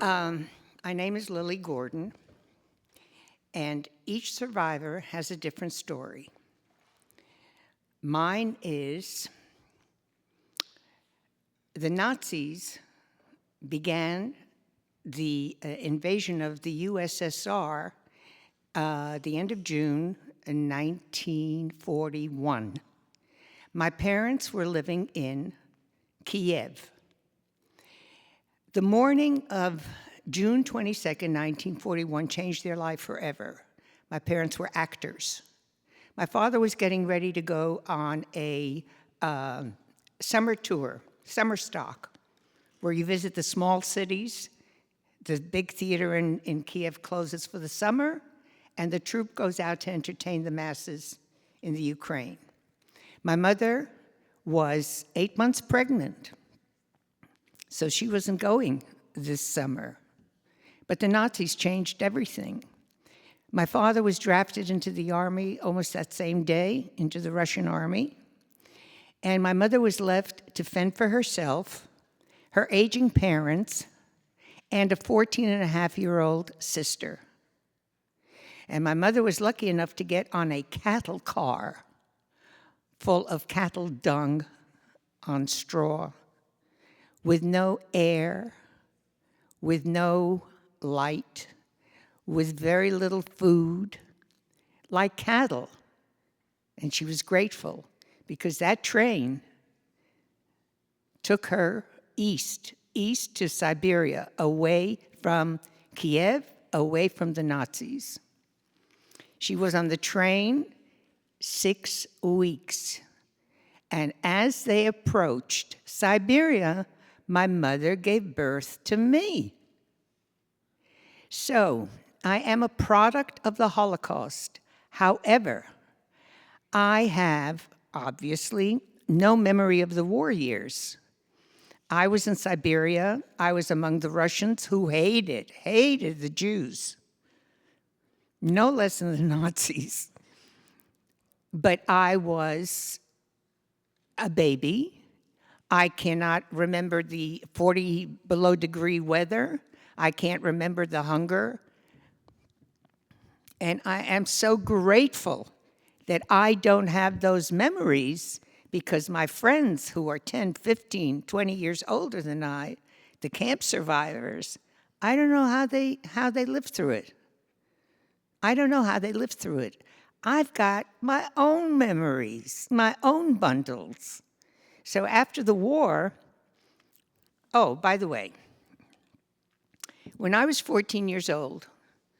My name is Lili Gordon, and each survivor has a different story. Mine is the Nazis began the invasion of the USSR the end of June in 1941. My parents were living in Kiev. The morning of June 22nd, 1941 changed their life forever. My parents were actors. My father was getting ready to go on a summer tour, summer stock, where you visit the small cities. The big theater in Kiev closes for the summer, and the troupe goes out to entertain the masses in the Ukraine. My mother was 8 months pregnant, so she wasn't going this summer. But the Nazis changed everything. My father was drafted into the army almost that same day, into the Russian army. And my mother was left to fend for herself, her aging parents, and a 14-and-a-half-year-old sister. And my mother was lucky enough to get on a cattle car full of cattle dung on straw, with no air, with no light, with very little food, like cattle. And she was grateful because that train took her east to Siberia, away from Kiev, away from the Nazis. She was on the train 6 weeks. And as they approached Siberia, my mother gave birth to me. So, I am a product of the Holocaust. However, I have, obviously, no memory of the war years. I was in Siberia. I was among the Russians who hated the Jews, no less than the Nazis. But I was a baby. I cannot remember the 40 below degree weather. I can't remember the hunger. And I am so grateful that I don't have those memories, because my friends who are 10, 15, 20 years older than I, the camp survivors, I don't know how they lived through it. I don't know how they lived through it. I've got my own memories, my own bundles. So after the war, oh, by the way, when I was 14 years old,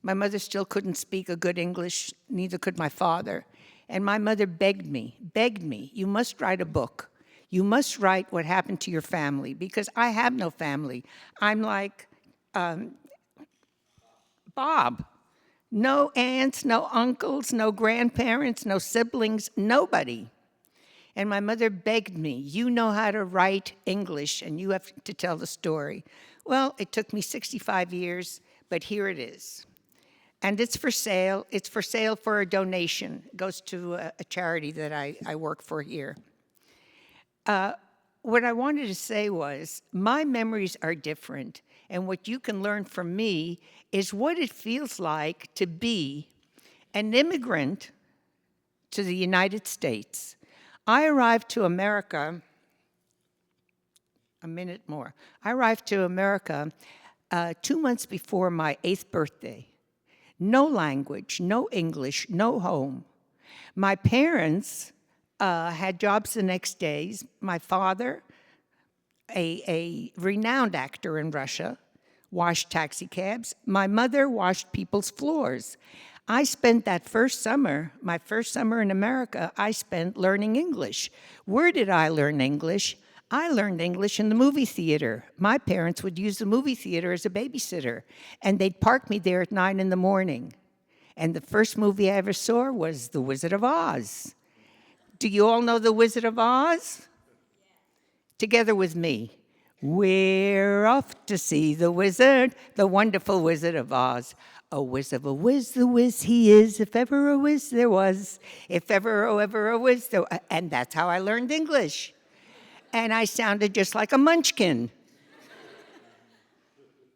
my mother still couldn't speak a good English, neither could my father. And my mother begged me, you must write a book. You must write what happened to your family, because I have no family. I'm like Bob. No aunts, no uncles, no grandparents, no siblings, nobody. And my mother begged me, you know how to write English and you have to tell the story. Well, it took me 65 years, but here it is. And it's for sale. It's for sale for a donation. It goes to a charity that I work for here. What I wanted to say was, my memories are different. And what you can learn from me is what it feels like to be an immigrant to the United States. I arrived to America, I arrived to America 2 months before my 8th birthday. No language, no English, no home. My parents had jobs the next days. My father, a renowned actor in Russia, washed taxi cabs. My mother washed people's floors. I spent that first summer, my first summer in America, I spent learning English. Where did I learn English? I learned English in the movie theater. My parents would use the movie theater as a babysitter, and they'd park me there at 9 in the morning. And the first movie I ever saw was The Wizard of Oz. Do you all know The Wizard of Oz? Together with me. We're off to see the wizard, the wonderful Wizard of Oz. A whiz of a whiz, the whiz he is, if ever a whiz there was, if ever, oh, ever a whiz there. And that's how I learned English. And I sounded just like a munchkin.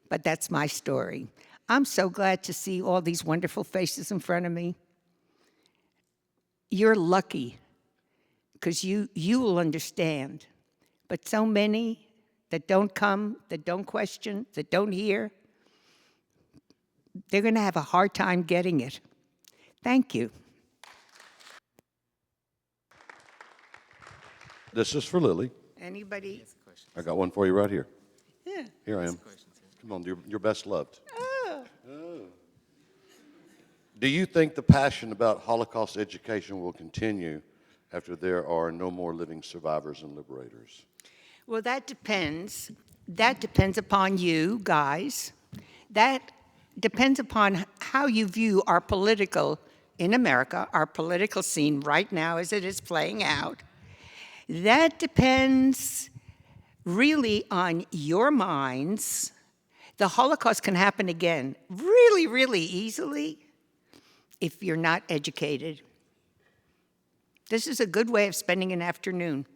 But that's my story. I'm so glad to see all these wonderful faces in front of me. You're lucky, because you will understand. But so many that don't come, that don't question, that don't hear, they're going to have a hard time getting it. Thank you. This is for Lili. Anybody? I got one for you right here. Yeah. Here I am. Come on, your best loved. Oh. Do you think the passion about Holocaust education will continue after there are no more living survivors and liberators? Well, that depends. That depends upon you guys. That depends upon how you view our political, in America, our political scene right now as it is playing out. That depends really on your minds. The Holocaust can happen again really, really easily if you're not educated. This is a good way of spending an afternoon.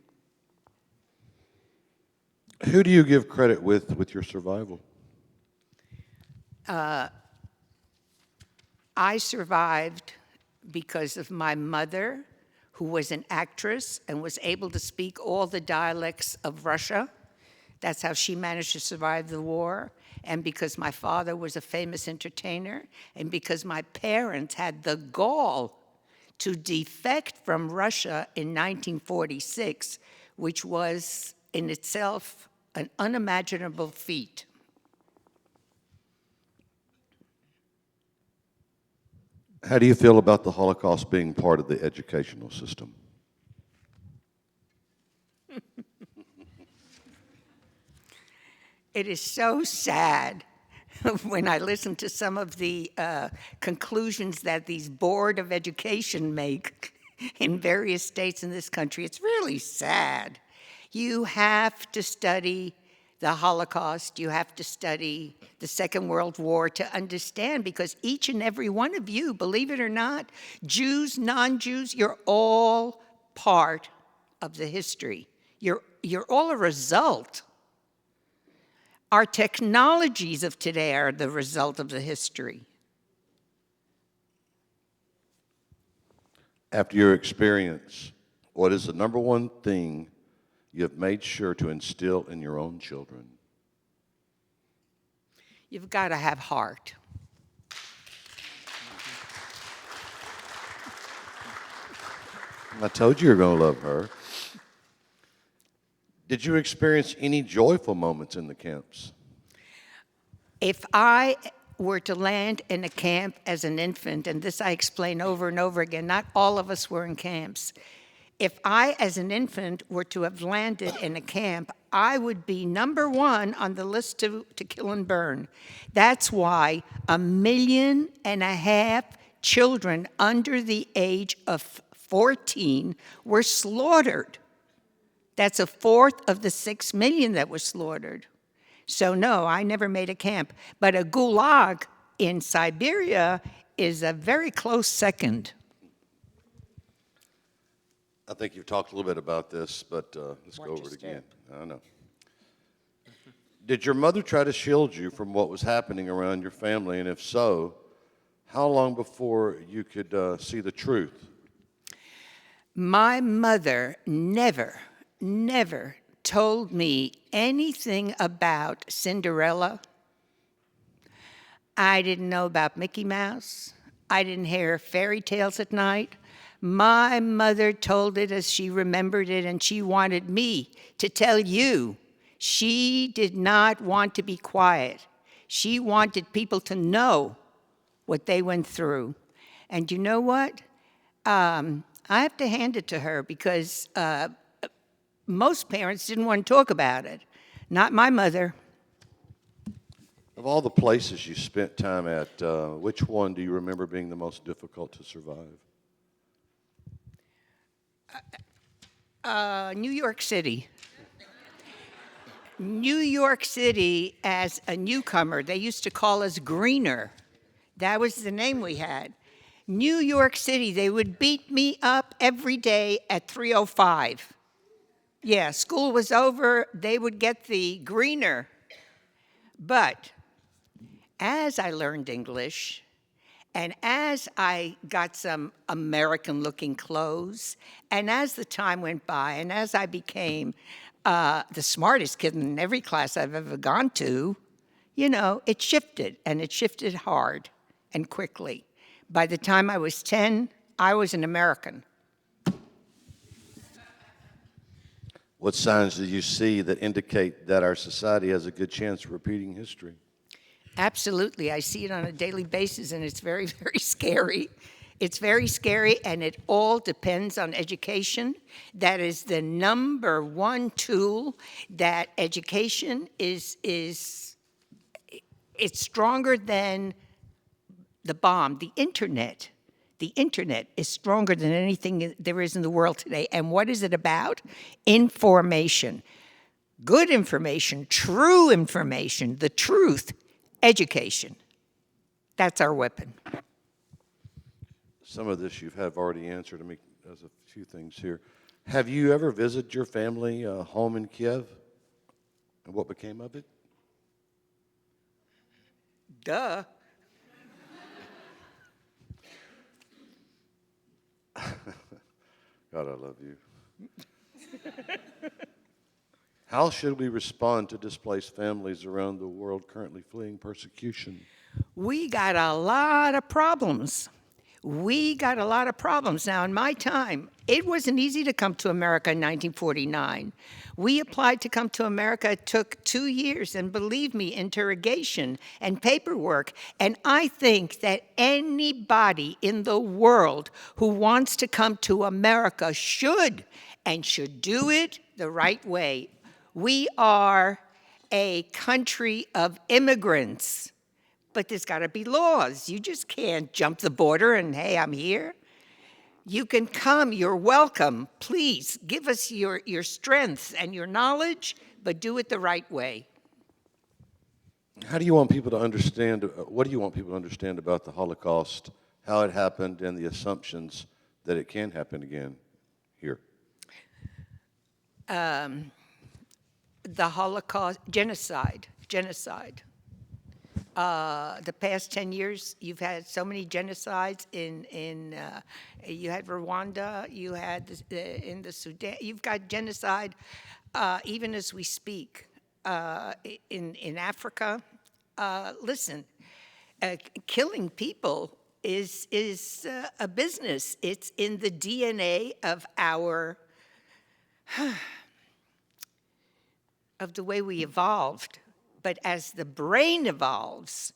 Who do you give credit with your survival? I survived because of my mother, who was an actress and was able to speak all the dialects of Russia. That's how she managed to survive the war. And because my father was a famous entertainer, and because my parents had the gall to defect from Russia in 1946, which was in itself an unimaginable feat. How do you feel about the Holocaust being part of the educational system? It is so sad when I listen to some of the conclusions that these Board of Education make in various states in this country. It's really sad. You have to study the Holocaust. You have to study the Second World War to understand, because each and every one of you, believe it or not, Jews, non-Jews, you're all part of the history. You're all a result. Our technologies of today are the result of the history. After your experience, what is the number one thing you have made sure to instill in your own children? You've got to have heart. I told you were going to love her. Did you experience any joyful moments in the camps? If I were to land in a camp as an infant, and this I explain over and over again, not all of us were in camps. If I, as an infant, were to have landed in a camp, I would be number one on the list to kill and burn. That's why 1.5 million children under the age of 14 were slaughtered. That's a fourth of the 6 million that were slaughtered. So no, I never made a camp. But a gulag in Siberia is a very close second. I think you've talked a little bit about this, but let's go over it again. I know. Did your mother try to shield you from what was happening around your family? And if so, how long before you could see the truth? My mother never told me anything about Cinderella. I didn't know about Mickey Mouse. I didn't hear fairy tales at night. My mother told it as she remembered it, and she wanted me to tell you. She did not want to be quiet. She wanted people to know what they went through. And you know what? I have to hand it to her, because most parents didn't want to talk about it. Not my mother. Of all the places you spent time at, which one do you remember being the most difficult to survive? New York City. New York City, as a newcomer, they used to call us greener. That was the name we had. New York City, they would beat me up every day at 3:05. Yeah, school was over, they would get the greener. But As I learned English, and as I got some American-looking clothes, and as the time went by, and as I became the smartest kid in every class I've ever gone to, you know, it shifted, and it shifted hard and quickly. By the time I was 10, I was an American. What signs do you see that indicate that our society has a good chance of repeating history? Absolutely. I see it on a daily basis, and it's very, very scary. It's very scary, and it all depends on education. That is the number one tool. That education is it's stronger than the bomb. The internet is stronger than anything there is in the world today. And what is it about? Information. Good information, true information, the truth, education. That's our weapon. Some of this you have already answered. Let me, there's a few things here. Have you ever visited your family home in Kiev? And what became of it? Duh. God, I love you. How should we respond to displaced families around the world currently fleeing persecution? We got a lot of problems. Now, in my time, it wasn't easy to come to America in 1949. We applied to come to America. It took 2 years, and believe me, interrogation and paperwork. And I think that anybody in the world who wants to come to America should do it the right way. We are a country of immigrants. But there's got to be laws. You just can't jump the border and, hey, I'm here. You can come. You're welcome. Please give us your strength and your knowledge, but do it the right way. How do you want people to understand, what do you want people to understand about the Holocaust, how it happened, and the assumptions that it can happen again here? The Holocaust, genocide. The past 10 years, you've had so many genocides you had Rwanda, you had in the Sudan, you've got genocide even as we speak in Africa. Listen, killing people is a business. It's in the DNA of of the way we evolved. But as the brain evolves,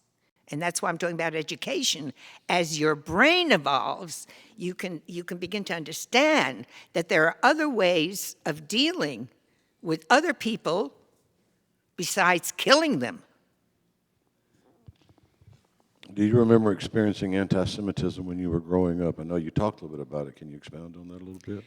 and that's why I'm talking about education, as your brain evolves, you can begin to understand that there are other ways of dealing with other people besides killing them. Do you remember experiencing anti-Semitism when you were growing up? I know you talked a little bit about it. Can you expound on that a little bit?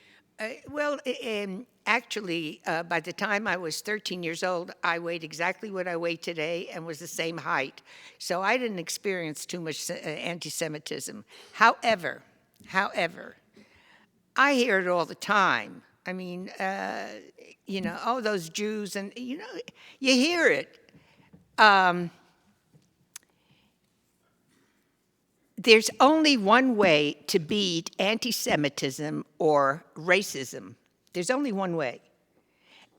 Actually, by the time I was 13 years old, I weighed exactly what I weigh today and was the same height. So I didn't experience too much anti-Semitism. However, I hear it all the time. I mean, oh, those Jews, and, you hear it. There's only one way to beat anti-Semitism or racism. There's only one way.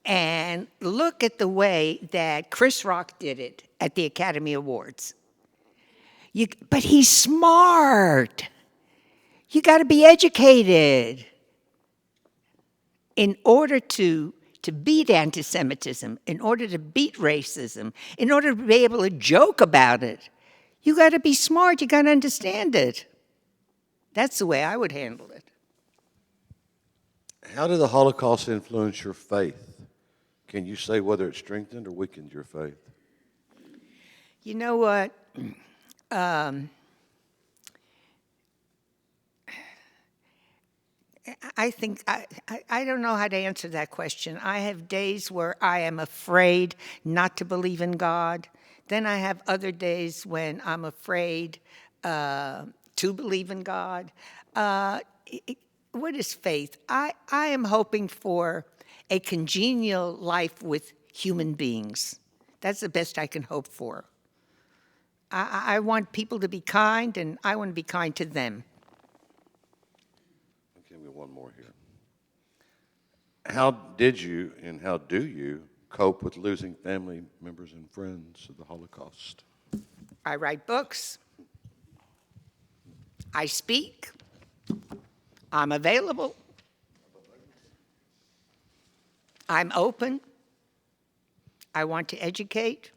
And look at the way that Chris Rock did it at the Academy Awards. But he's smart. You got to be educated. In order to beat anti-Semitism, in order to beat racism, in order to be able to joke about it, you got to be smart. You got to understand it. That's the way I would handle it. How did the Holocaust influence your faith? Can you say whether it strengthened or weakened your faith? You know what? I think I don't know how to answer that question. I have days where I am afraid not to believe in God. Then I have other days when I'm afraid to believe in God. What is faith? I am hoping for a congenial life with human beings. That's the best I can hope for. I want people to be kind, and I want to be kind to them. Okay, we have one more here. How did you and how do you cope with losing family members and friends of the Holocaust? I write books. I speak. I'm available. I'm open. I want to educate.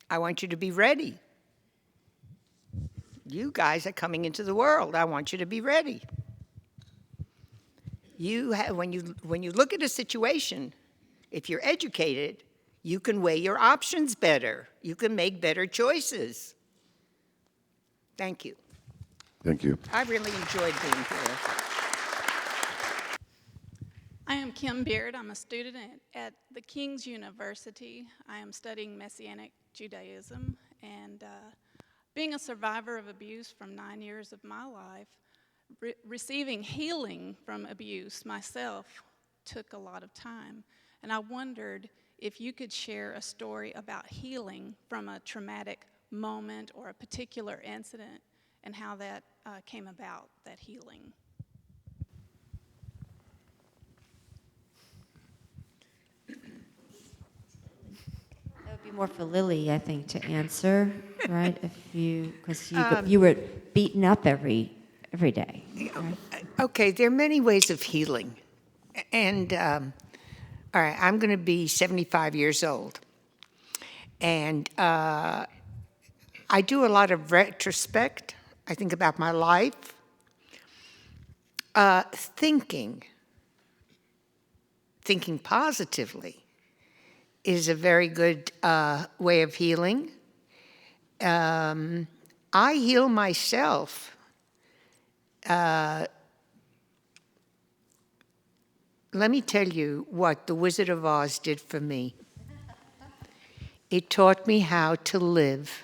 I want you to be ready. You guys are coming into the world. I want you to be ready. When you look at a situation, if you're educated, you can weigh your options better. You can make better choices. Thank you. Thank you. I really enjoyed being here. I am Kim Beard. I'm a student at the King's University. I am studying Messianic Judaism, and being a survivor of abuse from 9 years of my life, receiving healing from abuse myself took a lot of time. And I wondered if you could share a story about healing from a traumatic moment or a particular incident and how that came about, that healing. That would be more for Lili, I think, to answer, right? Because you were beaten up every day. Right? Okay, there are many ways of healing. And, all right, I'm going to be 75 years old. And I do a lot of retrospect. I think about my life. Thinking positively is a very good way of healing. I heal myself. Let me tell you what The Wizard of Oz did for me. It taught me how to live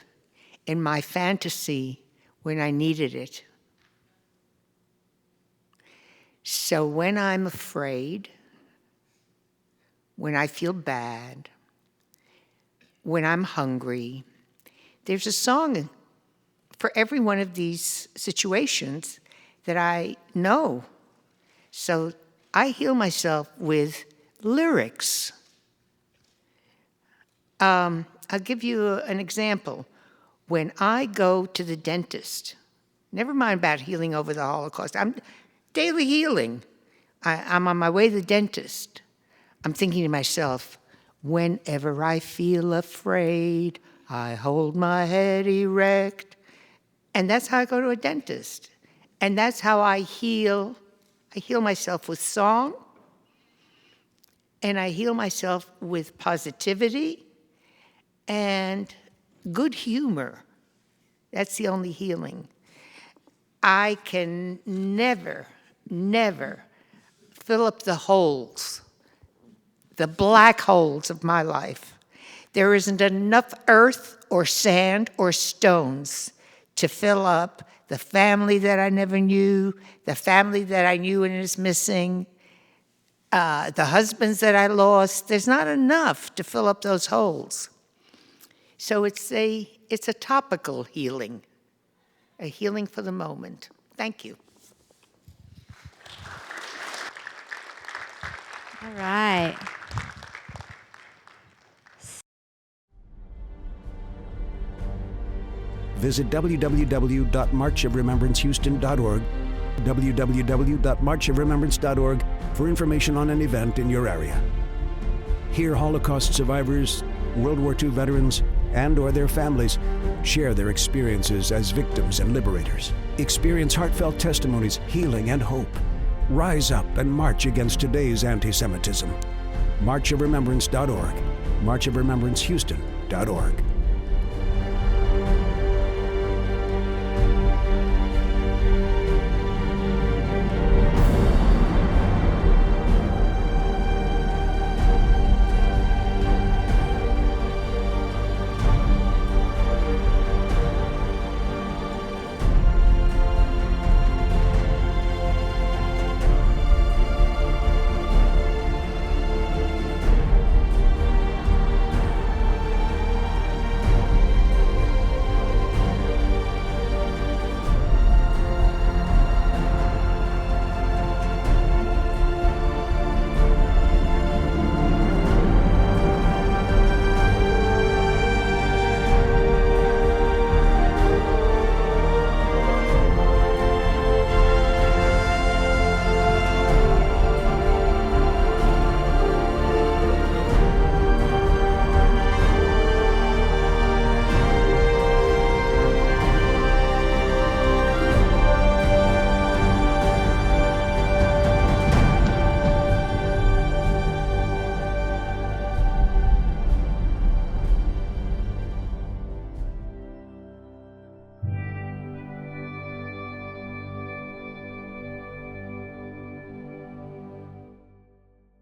in my fantasy when I needed it. So when I'm afraid, when I feel bad, when I'm hungry, there's a song for every one of these situations that I know. So I heal myself with lyrics. I'll give you an example. When I go to the dentist, never mind about healing over the Holocaust, I'm daily healing. I'm on my way to the dentist. I'm thinking to myself, whenever I feel afraid, I hold my head erect. And that's how I go to a dentist. And that's how I heal. I heal myself with song, and I heal myself with positivity and good humor. That's the only healing. I can never fill up the holes, the black holes of my life. There isn't enough earth or sand or stones to fill up the family that I never knew, the family that I knew and is missing, the husbands that I lost. There's not enough to fill up those holes. So it's a topical healing, a healing for the moment. Thank you. All right. Visit www.marchofremembrancehouston.org, www.marchofremembrance.org for information on an event in your area. Hear Holocaust survivors, World War II veterans, and/or their families share their experiences as victims and liberators. Experience heartfelt testimonies, healing, and hope. Rise up and march against today's anti-Semitism. Marchofremembrance.org, marchofremembrancehouston.org.